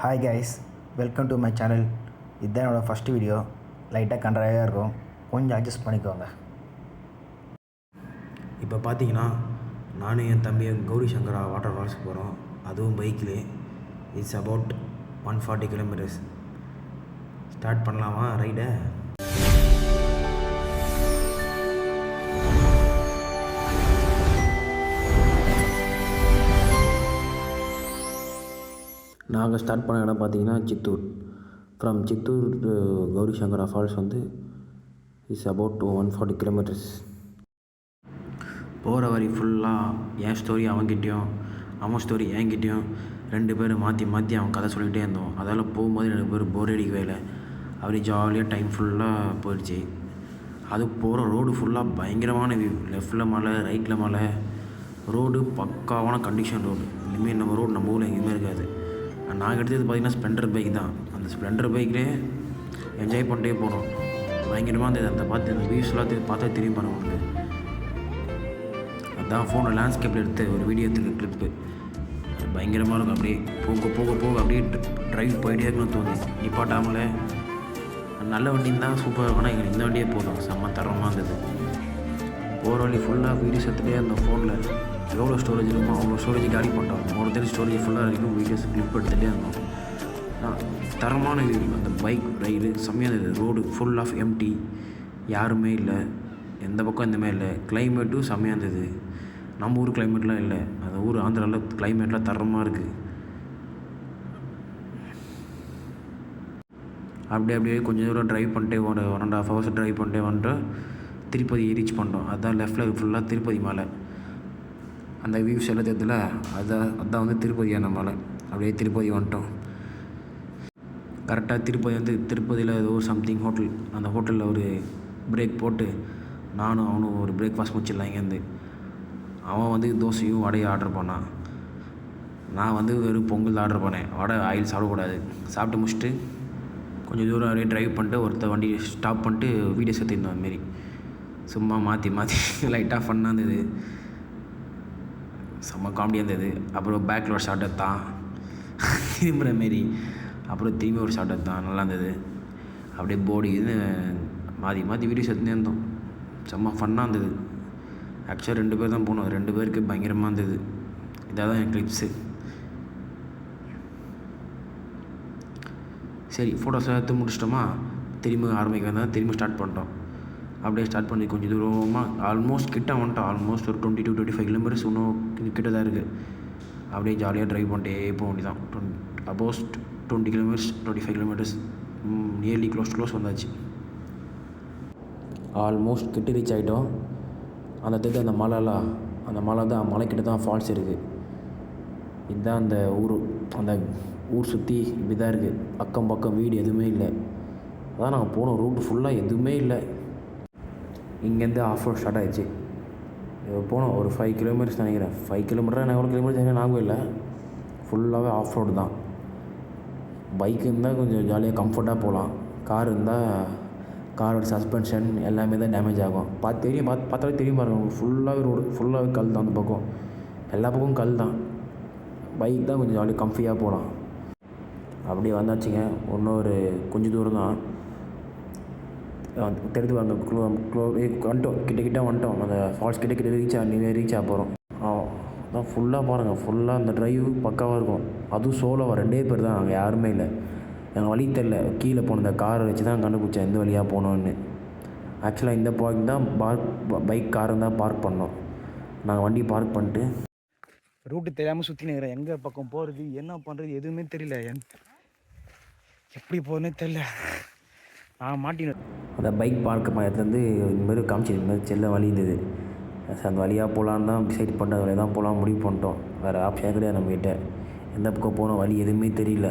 Hi guys, welcome to my channel. இதுதான் என்னோடய first video. லைட்டாக கண்டராயாக இருக்கும், கொஞ்சம் அட்ஜஸ்ட் பண்ணிக்கோங்க. இப்போ பார்த்தீங்கன்னா நானும் என் தம்பியும் கௌரி சங்கரா வாட்டர் ஃபால்ஸ் போகிறோம், அதுவும் பைக்கிலே. It's about 140 kilometres. ஸ்டார்ட் பண்ணலாமா ரைடை? நாங்கள் ஸ்டார்ட் பண்ண இடம் பார்த்தீங்கன்னா Chittoor. From Chittoor to Gowri Shankara falls is about 140 kilometres. போகிற வரி ஃபுல்லாக என் ஸ்டோரி அவன்கிட்டையும், அவன் ஸ்டோரி என்கிட்டையும், ரெண்டு பேரும் மாற்றி மாற்றி அவன் கதை சொல்லிகிட்டே இருந்தோம். அதால் போகும்போது ரெண்டு பேரும் போர் அடிக்கவே இல்லை. அப்படி ஜாலியாக டைம் ஃபுல்லாக போயிடுச்சு. அது போகிற ரோடு ஃபுல்லாக பயங்கரமான வியூ. லெஃப்டில் மலை, ரைட்டில் மலை. ரோடு பக்காவான கண்டிஷன் ரோடு. இனிமேல் நம்ம ரோடு நம்ம ஊரில் எங்கேயுமே இருக்காது. நாங்கள் எடுத்தது பார்த்திங்கன்னா ஸ்ப்ளெண்டர் பைக் தான். அந்த ஸ்ப்ளெண்டர் பைக்லேயே என்ஜாய் பண்ணிட்டே போனோம். பயங்கரமாக இருந்தது. அந்த வியூஸ் எல்லாத்தையும் பார்த்தா தெரியும் பாருங்க உங்களுக்கு. அதுதான் ஃபோனில் லேண்ட்ஸ்கேப்பில் எடுத்து ஒரு வீடியோ எடுத்து ட்ரிப்பு. பயங்கரமாக இருக்கும். அப்படியே போக போக போக அப்படியே ட்ரைவ் போயிட்டே இருக்கணும்னு தோணுது. நிப்பாட்டாமலே நல்ல வண்டின்னு தான் சூப்பராக இருக்கும்னா எங்களுக்கு இந்த வண்டியே போதும். செம்ம தரமாக இருந்தது. போகிற வழி ஃபுல்லாக வீடியோஸ் எடுத்துகிட்டே அந்த ஃபோனில் எவ்வளோ ஸ்டோரேஜ் இருக்குமோ அவ்வளோ ஸ்டோரேஜ் காலி பண்ணிட்டோம். ஒரு தடவை ஸ்டோரேஜ் ஃபுல்லாக இருக்கும். வீடியோஸ் கிளிப் எடுத்துகிட்டே இருந்தோம். தரமான இது. அந்த பைக் ரைடு செம்மையாக இருந்தது. ரோடு ஃபுல் ஆஃப் எம்டி, யாருமே இல்லை. எந்த பக்கம் எந்தமே இல்லை. கிளைமேட்டும் செம்மையாக இருந்தது. நம்ம ஊர் கிளைமேட்லாம் இல்லை. அந்த ஊர் ஆந்திராவில் கிளைமேட்லாம் தரமாக இருக்குது. அப்படியே கொஞ்சம் தூரம் ட்ரைவ் பண்ணிட்டே 1.5 hours ட்ரைவ் பண்ணிட்டே வந்துட்டு திருப்பதி ரீச் பண்ணிட்டோம். அதுதான் லெஃப்டில் ஃபுல்லாக திருப்பதி மலை. அந்த வியூஸ் எல்லாம் தெரியுதுல, அதுதான் திருப்பதியான மலை. அப்படியே திருப்பதி வந்துட்டோம். கரெக்டாக திருப்பதியில் ஏதோ சம்திங் ஹோட்டல். அந்த ஹோட்டலில் ஒரு பிரேக் போட்டு நானும் அவனும் ஒரு பிரேக்ஃபாஸ்ட் முடிச்சிடலாம். இங்கேருந்து அவன் தோசையும் வடையும் ஆர்டர் பண்ணான். நான் வெறும் பொங்கல் ஆர்டர் பண்ணேன். வடை ஆயில் சாப்பிடக்கூடாது. சாப்பிட்டு முடிச்சுட்டு கொஞ்சம் தூரம் அப்படியே ட்ரைவ் பண்ணிட்டு ஒருத்தர் வண்டி ஸ்டாப் பண்ணிட்டு வீடியோஸ் எடுத்துருந்தோம். அதுமாரி சும்மா மாற்றி மாற்றி லைட்டாக ஃபன்னாக இருந்தது. செம்ம காமெடியாக இருந்தது. அப்புறம் பேக்கில் ஒரு ஷார்ட் எடுத்தான் திரும்புகிற மாரி. அப்புறம் திரும்பி ஒரு ஷார்ட் எடுத்தான், நல்லா இருந்தது. அப்படியே போடி இது மாற்றி மாற்றி வீடியோஸ் எடுத்துகிட்டே இருந்தோம். செம்ம ஃபன்னாக இருந்தது. ஆக்சுவலாக 2 பேர் தான் போனோம். 2 பேருக்கு பயங்கரமாக இருந்தது. இதாக தான் என் கிளிப்ஸு. சரி, ஃபோட்டோஸ் எடுத்து முடிச்சிட்டோமா, திரும்பி ஆரம்பிக்க வந்தால் திரும்பி ஸ்டார்ட் பண்ணிட்டோம். அப்படியே ஸ்டார்ட் பண்ணி கொஞ்சம் தூரமாக ஆல்மோஸ்ட் கிட்ட வந்துட்டோம். ஆல்மோஸ்ட் ஒரு 20 to 25 கிலோமீட்டர்ஸ் இன்னும் கிட்ட தான் இருக்குது. அப்படியே ஜாலியாக ட்ரைவ் பண்ணிட்டே போக வேண்டியதான். அபோஸ்ட் 20 கிலோமீட்டர்ஸ் 25 கிலோமீட்டர்ஸ் நியர்லி க்ளோஸ் வந்தாச்சு. ஆல்மோஸ்ட் கிட்ட ரீச் ஆகிட்டோம். அந்த மலை தான், மலைக்கிட்ட தான் ஃபால்ஸ் இருக்குது. இதுதான் அந்த ஊர் சுற்றி இப்படி தான் இருக்குது. அக்கம் பக்கம் வீடு எதுவுமே இல்லை. அதான் நாங்கள் போன ரூட்டு ஃபுல்லாக எதுவுமே இல்லை. இங்கேருந்து ஆஃப் ரோட் ஸ்டார்ட் ஆகிடுச்சு. போனோம் ஒரு 5 கிலோமீட்டர்ஸ் நினைக்கிறேன். 5 கிலோமீட்டர் நான் எவ்வளோ கிலோமீட்டர் ஞாபகம் இல்லை. ஃபுல்லாகவே ஆஃப் ரோடு தான். பைக் இருந்தால் கொஞ்சம் ஜாலியாக கம்ஃபர்ட்டாக போகலாம். கார் இருந்தால் காரோட சஸ்பென்ஷன் எல்லாமே தான் டேமேஜ் ஆகும். பார்த்தாலே தெரியும் பாருங்கள் உங்களுக்கு. ஃபுல்லாகவே ரோடு ஃபுல்லாகவே கல் தான். அந்த பக்கம் எல்லா பக்கமும் கல் தான். பைக் தான் கொஞ்சம் ஜாலியாக கம்ஃபியாக போகலாம். அப்படியே வந்தாச்சுங்க. இன்னொரு கொஞ்சம் தூரம் தான் தெரிஞ்சு வந்துட்டோம். கிட்ட வந்துட்டோம். அந்த ஃபால்ஸ் கிட்ட ரீச் ஆக போகிறோம். அதான் ஃபுல்லாக பாருங்கள். ஃபுல்லாக அந்த ட்ரைவ் பக்காவாக இருக்கும். அதுவும் சோலோவாக 2 பேர் தான். நாங்கள் யாருமே இல்லை. எனக்கு வழி தெரில. கீழே போன இந்த காரை வச்சு தான் கண்டுபிடிச்சேன் எந்த வழியாக போனோன்னு. ஆக்சுவலாக இந்த பாயிண்ட் தான் பைக் கார் இருந்தால் பார்க் பண்ணோம். நாங்கள் வண்டி பார்க் பண்ணிட்டு ரூட்டு தெரியாமல் சுற்றி நிற்கிறேன். எங்கே பக்கம் போகிறது, என்ன பண்ணுறது எதுவுமே தெரியல. எப்படி போகிறதுனே தெரியல. நான் மாட்டினேன். அந்த பைக் பார்க்க இடத்துலேருந்து இந்தமாரி காமிச்சு இந்தமாதிரி செல்ல வழி இருந்தது. அந்த வழியாக போகலான்னு தான் டிசைட் பண்ணிட்டு அந்த வழியாக தான் போகலாம் முடிவு பண்ணிட்டோம். வேறு ஆப்ஷன் கிடையாது நம்மகிட்ட. எந்த பக்கம் போனோம் வழி எதுவுமே தெரியல.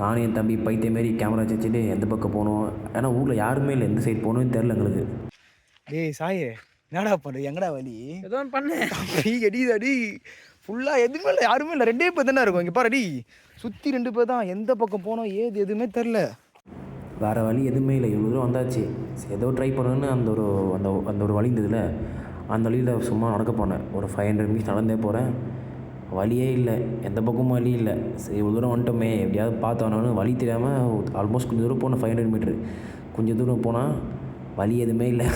நானும் என் தம்பி பைத்தியமாரி கேமரா வச்சுட்டு எந்த பக்கம் போகணும். ஏன்னா ஊரில் யாருமே இல்லை. எந்த சைடு போகணும்னு தெரில எங்களுக்கு. டேய் சாயே, என்னடா பண்ணுறது, எங்கடா வழி ஏதோ பண்ணு அடி ஃபுல்லாக எதுவுமே இல்லை. யாருமே இல்லை. 2 பேர் தானே இருக்கும். இங்கே பாரு அடி சுற்றி 2 பேர் தான். எந்த பக்கம் போனோம் எதுவுமே தெரில. வேறு வழி எதுவுமே இல்லை. இவ்வளோ தூரம் வந்தாச்சு. ஏதோ ட்ரை பண்ணணுன்னு அந்த ஒரு வழி இருந்ததில்ல, அந்த வழியில் சும்மா நடக்க போனேன். ஒரு 500 மீட்டர்ஸ் நடந்தே போகிறேன். வழியே இல்லை, எந்த பக்கமும் வழி இல்லை. சரி இவ்வளோ தூரம் வந்துட்டோமே, எப்படியாவது பார்த்து வரணும்னு வழி தெரியாமல் ஆல்மோஸ்ட் கொஞ்சம் தூரம் போனோம், 500 மீட்ரு. கொஞ்சம் தூரம் போனால் வழி எதுவுமே இல்லை.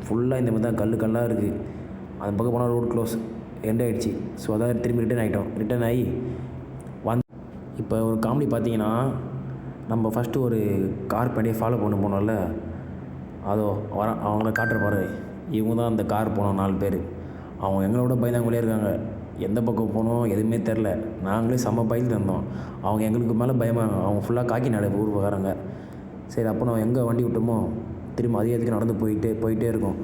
ஃபுல்லாக இந்த மாதிரி தான் கல்லாக இருக்குது. அந்த பக்கம் போனால் ரோட் க்ளோஸ், எண்ட் ஆகிடுச்சு. ஸோ அதான் திரும்பி ரிட்டர்ன் ஆகி இப்போ ஒரு காமெடி பார்த்தீங்கன்னா, நம்ம ஃபஸ்ட்டு ஒரு கார் பண்ணியே ஃபாலோ பண்ண போனோம்ல, அதோ அவங்கள காட்டுற பாரு, இவங்க தான் அந்த கார் போனோம் 4 பேர். அவங்க எங்களோட பயந்தாங்களே இருக்காங்க. எந்த பக்கம் போனோம் எதுவுமே தெரில. நாங்களே செம்ம பயந்து வந்தோம். அவங்க எங்களுக்கு மேலே பயமாக, அவங்க ஃபுல்லாக காக்கிநாடு ஊர் வராங்க. சரி அப்போ நான் எங்கே வண்டி விட்டோமோ திரும்ப அதே இடத்துக்கு நடந்து போயிட்டே இருக்கோம்.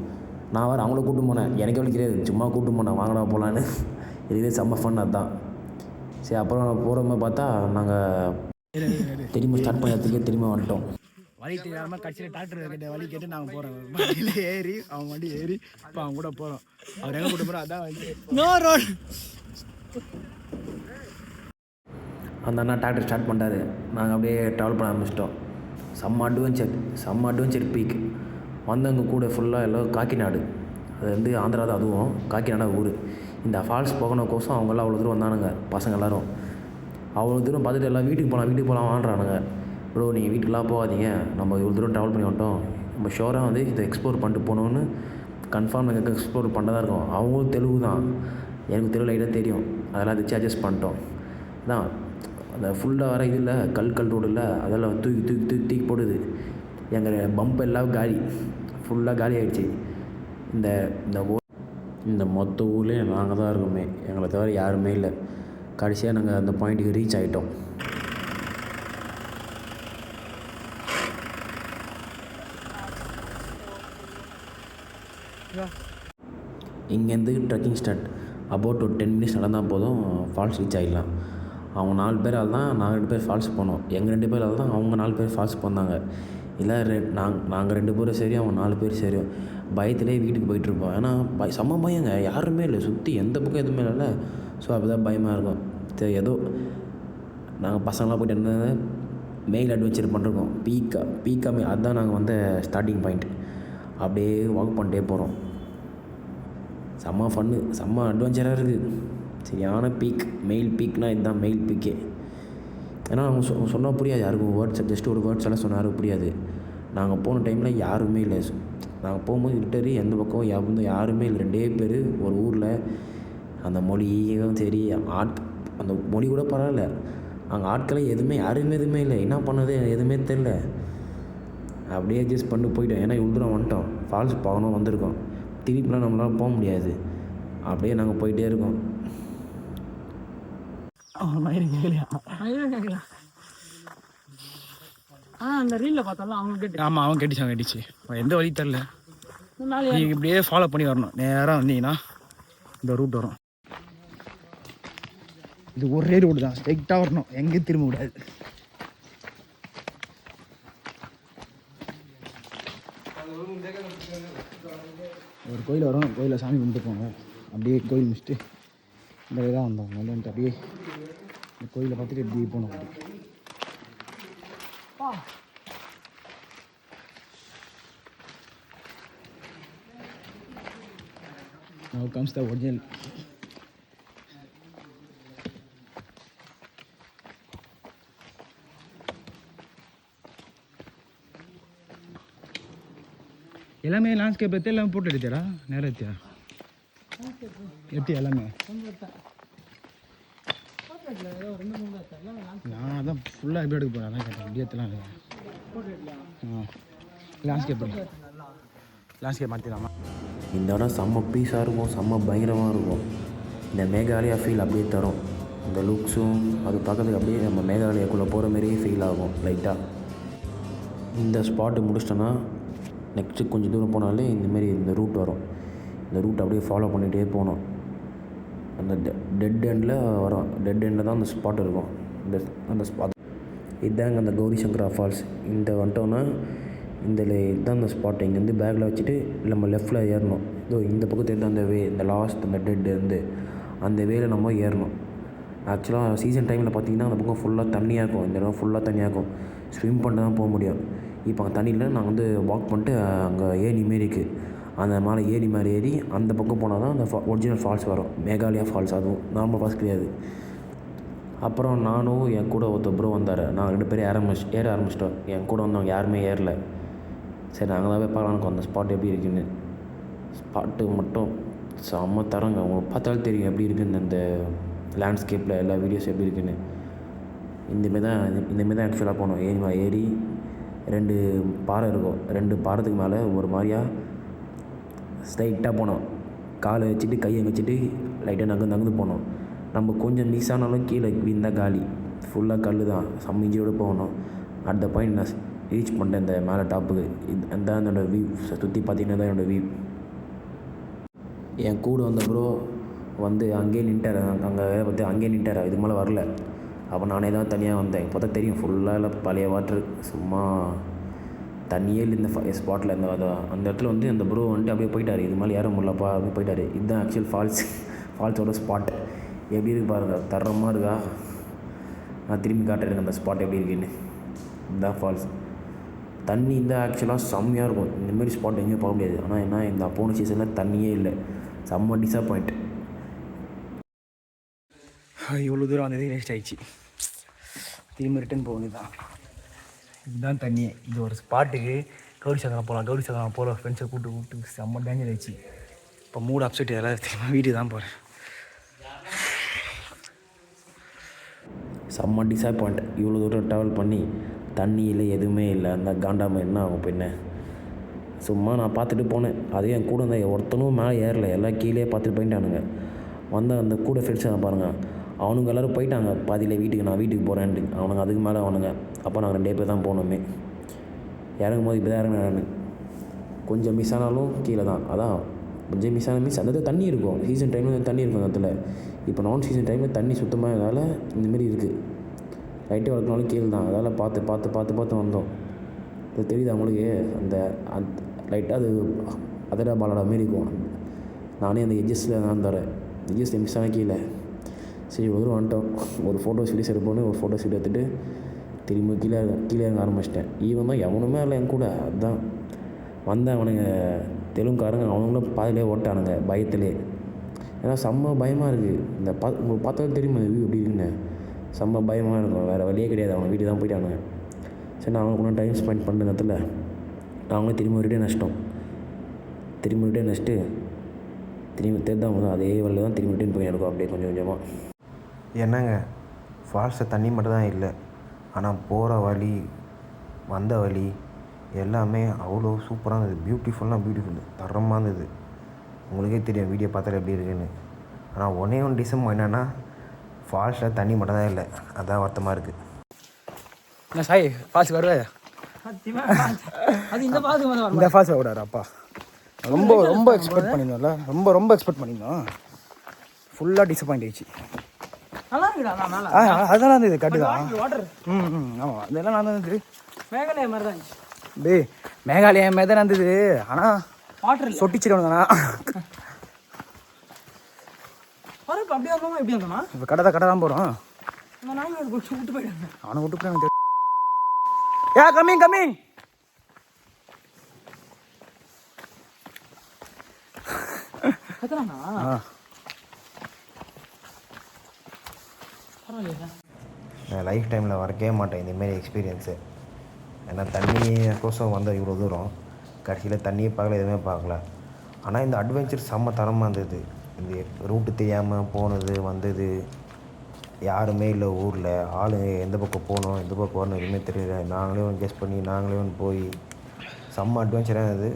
நான் வேறு அவங்கள கூப்பிட்டு போனேன், எனக்கு எவ்வளோ தெரியாது, சும்மா கூப்பிட்டு போனேன் வாங்கடா போகலான்னு. இதுவே செம்ம ஃபன் அதுதான். சரி அப்புறம் நான் போகிற மாதிரி பார்த்தா நாங்கள் திரும்ப ஸ்டார்ட் பண்ணதுக்கே திரும்ப வந்துட்டோம். வழி தெரியாமல் கட்சியில் டாக்டர் கிட்ட வழி கேட்டு நாங்கள் போகிறோம். வண்டியில் ஏறி அவன் வண்டி ஏறி இப்போ அவங்க கூட போகிறோம். அவர் எங்கே கூட்டு போகிறோம் அதான் வந்து நோ ரோட். அந்த அண்ணா டாக்டர் ஸ்டார்ட் பண்ணிட்டாரு. நாங்கள் அப்படியே ட்ராவல் பண்ண ஆரம்பிச்சிட்டோம். செம்ம அட்வென்ச்சர் பீக். வந்தவங்க கூட ஃபுல்லாக எல்லாம் காக்கிநாடு, அது வந்து ஆந்திரா தான், அதுவும் காக்கிநாடா ஊர். இந்த ஃபால்ஸ் போகணுக்கோசம் அவங்களாம் அவ்வளோ தூரம் வந்தானுங்க, பசங்க எல்லோரும். அவ்வளோ தூரம் பார்த்துட்டு எல்லாம் வீட்டுக்கு போகலாம் வாங்குறானுங்க. ப்ரோ நீங்கள் வீட்டுக்கெலாம் போகாதீங்க, நம்ம இவ்வளோ தூரம் ட்ராவல் பண்ணி வந்துட்டோம், நம்ம ஷோராக வந்து இதை எக்ஸ்ப்ளோர் பண்ணிட்டு போகணுன்னு கன்ஃபார்ம் எங்களுக்கு எக்ஸ்ப்ளோர் பண்ணதாக இருக்கும். அவங்களும் தெலுங்கு தான், எனக்கு தெலுங்கு லைட்டாக தெரியும், அதெல்லாம் வச்சு அட்ஜஸ்ட் பண்ணிட்டோம். தான் அந்த ஃபுல்லாக வர இதில் கல் ரோடு இல்லை, அதெல்லாம் தூக்கி போடுது. எங்கள் பம்ப் எல்லாம் ஃபுல்லாக காலி ஆகிடுச்சு. இந்த மொத்த ஊர்லேயே நாங்கள் தான் இருக்கோமே, எங்களை தவிர யாருமே இல்லை. கடைசியாக நாங்கள் அந்த பாயிண்ட்டுக்கு ரீச் ஆகிட்டோம். இங்கேருந்து ட்ரெக்கிங் ஸ்டார்ட். அபவுட் ஒரு 10 மினிட்ஸ் நடந்தால் போதும், ஃபால்ஸ் ரீச் ஆகிடலாம். அவங்க 4 பேரால் தான் நாங்கள் 2 பேர் ஃபால்ஸ் போனோம். எங்கள் 2 பேரால் தான் அவங்க 4 பேர் ஃபால்ஸ் போனாங்க. இல்லை நாங்கள் 2 பேரும் சரி, அவங்க 4 பேர் சரி, பயத்திலே வீட்டுக்கு போயிட்டுருப்போம். ஏன்னா செம்ம பயங்க, யாருமே இல்லை, சுற்றி எந்த பக்கம் எதுவுமே இல்லைல்ல. ஸோ அப்படி தான் பயமாக இருக்கும். சரி ஏதோ நாங்கள் பசங்களாம் போய்ட்டு என்ன மெயில் அட்வென்ச்சர் பண்ணிருக்கோம். பீக்கா அதுதான் நாங்கள் வந்து ஸ்டார்டிங் பாயிண்ட். அப்படியே வாக் பண்ணிட்டே போகிறோம். செம்ம ஃபன்னு, செம்ம அட்வென்ச்சராக இருக்குது. சரியான மெயில் பீக்னால் இதுதான் மெயில் பீக்கே. ஏன்னா அவங்க சொன்னால் புரியாது யாருக்கும், ஜஸ்ட் ஒரு வேர்ட்ஸ் எல்லாம் சொன்னாலும் புரியாது. நாங்கள் போன டைமில் யாருமே இல்லை. நாங்கள் போகும்போது லிட்டரி எந்த பக்கம் யாருமே இல்லை, 2 பேர் ஒரு ஊரில். அந்த மொழியும் சரி, அந்த மொழி கூட பரவாயில்ல, அங்கே ஆட்களை யாருமே இல்லை. என்ன பண்ணது எதுவுமே தெரில. அப்படியே அட்ஜஸ்ட் பண்ணி போயிட்டோம். ஏன்னா இவ்வளோ தூரம் வந்துட்டோம், ஃபால்ஸ் போகணும் வந்திருக்கோம், திருப்பிலாம் நம்மளால் போக முடியாது. அப்படியே நாங்கள் போயிட்டே இருக்கோம். அந்த ரீல்ல பார்த்தாலும் அவங்க கேட்டு, ஆமாம் அவங்க கேட்டுச்சு. எந்த வழி தெரில, நீங்கள் இப்படியே ஃபாலோ பண்ணி வரணும். நேராக வந்தீங்கன்னா இந்த ரூட் வரும். இது ஒரே ரூட் தான், ஸ்ட்ரைட்டாக வரணும், எங்கேயும் திரும்ப விடாது. ஒரு கோயில் வரும், கோயிலில் சாமி கும்பிட்டு போங்க. அப்படியே கோயில் முடிச்சுட்டு இந்த வழி தான் வந்தோம். வந்துட்டு அப்படியே இந்த கோயிலை பார்த்துட்டு இப்படி போனோம். Now comes the original. எல்லாமே லேண்ட்ஸ்கேப் எடுத்து எல்லாமே போட்டு எடுத்தியாரா? நேரம் எடுத்தியா? எப்படி எல்லாமே நான் அதான் ஃபுல்லாக எப்படி எடுக்க போகிறேன், அதான் கேட்டேன். எப்படி எடுத்துலாம் லேண்ட்ஸ்கேப் மாற்றிடலாமா? இந்த இடம் செம்ம பீஸாக இருக்கும், செம்ம பயங்கரமாக இருக்கும். இந்த மேகாலயா ஃபீல் அப்படியே தரும். இந்த லுக்ஸும் அது பார்க்கறதுக்கு அப்படியே நம்ம மேகாலயாக்குள்ளே போகிற மாதிரியே ஃபீல் ஆகும் லைட்டாக. இந்த ஸ்பாட்டு முடிச்சிட்டோன்னா நெக்ஸ்ட்டு கொஞ்சம் தூரம் போனாலே இந்தமாரி இந்த ரூட் வரும். இந்த ரூட் அப்படியே ஃபாலோ பண்ணிகிட்டே போகணும். அந்த டெட் எண்டில் வரும். டெட் எண்டில் தான் அந்த ஸ்பாட் இருக்கும். அந்த ஸ்பாட் இதுதாங்க அந்த கௌரி சங்கரா ஃபால்ஸ். இந்த வந்துட்டோன்னா இதுதான் அந்த ஸ்பாட். இங்கேருந்து பேக்கில் வச்சுட்டு நம்ம லெஃப்டில் ஏறணும். இதோ இந்த பக்கத்து இருந்து அந்த இந்த லாஸ்ட் அந்த டெட் இருந்து அந்த வேல நம்ம ஏறணும். ஆக்சுவலாக சீசன் டைமில் பார்த்திங்கன்னா அந்த பக்கம் ஃபுல்லாக தண்ணியாக இருக்கும். இந்த இடம் ஃபுல்லாக தண்ணியாக இருக்கும். ஸ்விம் பண்ண தான் போக முடியும். இப்போ அங்கே தண்ணியில் நாங்கள் வந்து வாக் பண்ணிட்டு அங்கே ஏணி மாரி இருக்குது, அந்த மலை ஏறி மாதிரி ஏறி அந்த பக்கம் போனால் தான் அந்த ஒரிஜினல் ஃபால்ஸ் வரும். மேகாலயா ஃபால்ஸ், அதுவும் நார்மல் ஃபால்ஸ் கிடையாது. அப்புறம் நானும் என் கூட ஒருத்தர் ப்ரோ வந்தார். நாங்கள் 2 பேரும் ஏற ஆரம்பிச்சிட்டோம். என் கூட வந்தவங்க யாருமே ஏறல. சரி நாங்கள் தான் போய் பார்க்கலான்னு அந்த ஸ்பாட் எப்படி இருக்குன்னு. ஸ்பாட்டு மட்டும் செம்ம தரங்க. உங்களுக்கு பார்த்தாலும் தெரியும் எப்படி இருக்குன்னு, அந்த லேண்ட்ஸ்கேப்பில் எல்லா வீடியோஸ் எப்படி இருக்குன்னு. இந்தமாரி தான் ஆக்சுவலாக போனோம். ஏறி 2 பாறை இருக்கும். 2 பாறத்துக்கு மேலே ஒரு மாதிரியா ஸ்ட்ரைட்டாக போனோம். காலை வச்சுட்டு கையை வச்சுட்டு லைட்டாக நகர்ந்து போனோம். நம்ம கொஞ்சம் மிஸ் ஆனாலும் கீழே விழுந்தால் காலி. ஃபுல்லாக கல் தான். சம்மிஞ்சியோடு போகணும். அட் த பாயிண்ட் நான் ரீச் பண்ணிட்டேன் இந்த மேலே டாப்புக்கு. இதுதான் என்னோடய வியூ. சுற்றி பார்த்தீங்கன்னா தான் என்னோடய வியூ. என் கூட வந்த ப்ரோ வந்து அங்கேயே நின்ட்டார். அங்கேயே நின்ட்டார். இதுக்கு மேலே வரல. அப்போ நானே தான் தனியாக வந்தேன். இப்போ தான் தெரியும் ஃபுல்லாக இல்லை பழைய வாட்ரு. சும்மா தண்ணியே இல்லை இந்த ஸ்பாட்டில். அந்த இடத்துல வந்து அந்த ப்ரோ வந்துட்டு அப்படியே போயிட்டார். இது மேலே ஏற முடியலப்பா அப்படியே போயிட்டார். இதுதான் ஆக்சுவல் ஃபால்ஸோட ஸ்பாட். எப்படி இருக்கு பாருங்கள், தரமாக இருக்கா. நான் திரும்பி காட்டுறேன் அந்த ஸ்பாட் எப்படி இருக்குன்னு. இதுதான் ஃபால்ஸ். தண்ணி இருந்தால் ஆக்சுவலாக செம்மையாக இருக்கும். இந்தமாரி ஸ்பாட் எங்கேயும் போக முடியாது. ஆனால் என்ன, இந்த போன சீசனில் தண்ணியே இல்லை. செம்ம டிசப்பாயிண்ட். இவ்வளோ தூரம் வந்ததே வேஸ்ட் ஆகிடுச்சு. திரும்ப ரிட்டன் போகுது தான். இதுதான் தண்ணியே. இது ஒரு ஸ்பாட்டுக்கு கௌரி சக்கரம் போகலாம். ஃப்ரெண்ட்ஸை கூப்பிட்டு செம்ம டேஞ்சர் ஆகிடுச்சு. இப்போ மூடு அப்செட் எல்லாம் திரும்ப வீட்டுக்கு தான் போகிறேன். செம்ம டிசப்பாயிண்ட். இவ்வளோ தூரம் ட்ராவல் பண்ணி தண்ணி இல்லை, எதுவுமே இல்லை. அந்த காண்டாமல் என்ன ஆகும் பின்ன. சும்மா நான் பார்த்துட்டு போனேன். அதே என் கூட இருந்தால் ஒருத்தனும் மேலே ஏறலை. எல்லாம் கீழே பார்த்துட்டு போயிட்டானுங்க. அந்த கூட ஃப்ரெண்ட்ஸை தான் பாருங்கள், அவனுங்க எல்லோரும் போயிட்டாங்க பாதியில் வீட்டுக்கு. நான் வீட்டுக்கு போகிறேன்ட்டு அவனுங்க அதுக்கு மேலே அவனுங்க. அப்போ நாங்கள் 2 பேர் தான் போனோமே. இறங்கும் போது இப்போ தான் இறங்கினேன். கொஞ்சம் மிஸ் ஆனாலும் கீழே தான். அதான் கொஞ்சம் மிஸ் ஆன அந்த இடத்துல தண்ணி இருக்கும். சீசன் டைமில் தண்ணி இருக்கும் அந்த இடத்துல. இப்போ நான் சீசன் டைமில் தண்ணி சுத்தமாக இருந்தால இந்தமாரி இருக்குது. லைட்டாக வளர்க்கனாலும் கீழே தான். அதால் பார்த்து வந்தோம். இது தெரியுது அவங்களுக்கு. அந்த லைட்டாக அது அதடா பாலடா மாரி இருக்கும். நானே அந்த எட்ஜஸில் தான் தரேன். எட்ஜஸில் மிஸ் ஆன கீழே. சரி ஒரு தூரம் வந்துட்டோம். ஒரு ஃபோட்டோஸ் வீடியோஸ் எடுப்போன்னு ஒரு ஃபோட்டோஸ் வீடியோ எடுத்துகிட்டு திரும்ப கீழே இறங்க ஆரம்பிச்சிட்டேன். ஈவன் தான் எவனுமே இல்லை என் கூட. அதுதான் வந்தேன். அவனுங்க தெலுங்குக்காரங்க அவனுங்களும் பாதிலே ஓட்டானுங்க பயத்திலே. ஏன்னா செம்ம பயமாக இருக்குது. உங்களுக்கு பார்த்தாலும் தெரியுமா வியூ எப்படி இருக்குன்னு. செம்ம பயமாக இருக்கும். வேறு வழியே கிடையாது. அவனை வீட்டுக்கு தான் போயிட்டானுங்க. சரி நான் அவனுக்கு ஒன்றும் டைம் ஸ்பெண்ட் பண்ணுற இடத்துல நாங்களும் திரும்ப ரிட்டர்ன் நஷ்ட்டு திரும்பி தேர்தான் போதும் அதே வழியில் தான் திரும்பி ரிட்டர்ன் போய் இருக்கும். அப்படியே கொஞ்சம் கொஞ்சமாக. என்னங்க ஃபால்ஸில் தண்ணி மட்டும் தான் இல்லை, ஆனால் போகிற வழி வந்த வழி எல்லாமே அவ்வளோ சூப்பராக இருந்தது. பியூட்டிஃபுல் தரமாக இருந்தது. உங்களுக்கே தெரியும் வீடியோ பார்த்தாலே எப்படி இருக்குன்னு. ஆனால் ஒன்றே டிசம்பர் என்னென்னா ஃபால்ஸில் தண்ணி மட்டும் தான் இல்லை. அதான் வருத்தமாக இருக்குது. என்ன சாய் ஃபால்ஸுக்கு வருவே? இந்த ஃபால்ஸ் விடாரு அப்பா. ரொம்ப எக்ஸ்பெக்ட் பண்ணியிருந்தோம்ல. ரொம்ப எக்ஸ்பெக்ட் பண்ணியிருந்தோம். ஃபுல்லாக டிசப்பாயிண்ட் ஆயிடுச்சு. அதெல்லாம் இருந்தது கட்டு தான். ஆமாம் அதெல்லாம் நான் இருந்தது. மேகாலயா மாதிரி தான் டே மேகாலயா மாதிரி தான் இருந்தது. ஆனால் வாட்டர் சொட்டிச்சிருவானுங்கண்ணா. அப்படியே வந்தோமா எப்படி வந்தோமா? இப்போ கடை தான் போகிறோம். விட்டு போயிட்டாங்க. அவனை விட்டு போய் யா கம்மிங் நான் லைஃப் டைமில் வரக்கவே மாட்டேன் இந்தமாரி எக்ஸ்பீரியன்ஸு. ஏன்னா தண்ணி கோசம் வந்த இவ்வளோ தூரம் கடைசியில் தண்ணியே பார்க்கல, எதுவுமே பார்க்கல. ஆனால் இந்த அட்வென்ச்சர் செம்ம தரமாக இருந்தது. இந்த ரூட்டு தெரியாமல் போனது வந்தது, யாருமே இல்லை ஊரில். ஆளுங்க எந்த பக்கம் போகணும் எந்த பக்கம் வரணும் எதுவுமே தெரியல. நாங்களே ஒன்று கெஸ் பண்ணி நாங்களே ஒன்று போய் செம்ம அட்வென்ச்சராக இருந்தது.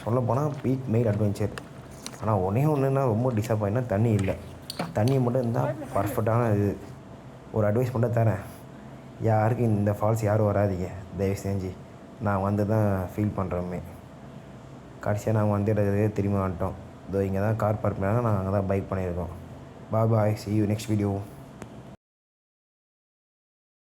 சொல்லப்போனால் பீக் மெயில் அட்வென்ச்சர். ஆனால் ஒன்றுனா ரொம்ப டிசப்பாயின்னா தண்ணி இல்லை. தண்ணி மட்டும் இருந்தால் பர்ஃபெக்டான இது. ஒரு அட்வைஸ் மட்டும் தரேன், யாருக்கும் இந்த ஃபால்ஸ் யாரும் வராதிங்க தயவு செஞ்சு. நான் வந்து தான் ஃபீல் பண்ணுறோமே. கடைசியாக நாங்கள் வந்துடுறதே திரும்பி வந்துட்டோம். இதோ இங்கே தான் கார் பார்க் பண்ணாங்க, நாங்கள் அங்கே தான் பைக் பண்ணியிருக்கோம். பாய், see you next video.